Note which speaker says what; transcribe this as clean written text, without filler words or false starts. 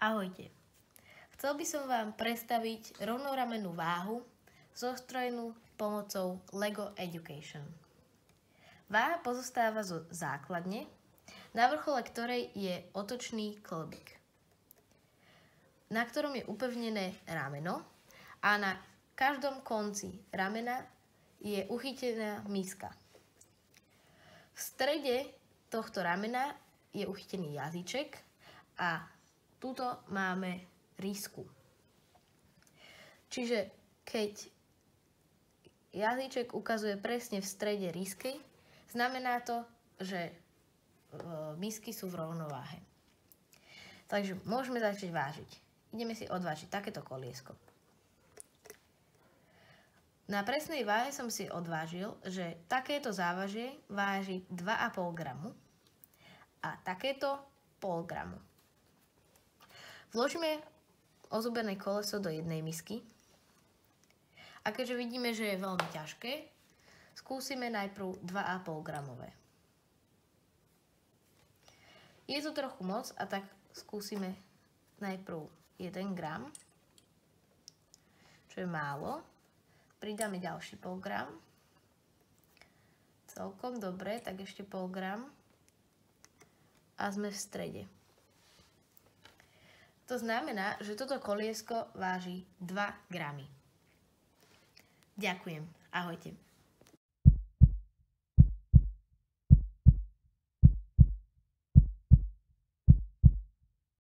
Speaker 1: Ahojte. Chcel by som vám predstaviť rovnoramennú váhu zostrojenú pomocou LEGO Education. Váha pozostáva zo základne, na vrchole ktorej je otočný klbík, na ktorom je upevnené rameno a na každom konci ramena je uchytená miska. V strede tohto ramena je uchytený jazyček a tuto máme rýsku. Čiže keď jazyček ukazuje presne v strede rýsky, znamená to, že misky sú v rovnováhe. Takže môžeme začať vážiť. Ideme si odvážiť takéto koliesko. Na presnej váhe som si odvážil, že takéto závažie váži 2,5 gramu a takéto 0,5 gramu. Vložíme ozubené koleso do jednej misky a keďže vidíme, že je veľmi ťažké, skúsime najprv 2,5 gramové. Je to trochu moc a tak skúsime najprv 1 gram, čo je málo. Pridáme ďalší 0,5 gram. Celkom dobre, tak ešte 0,5 gram. A sme v strede. To znamená, že toto koliesko váži 2 gramy. Ďakujem. Ahojte.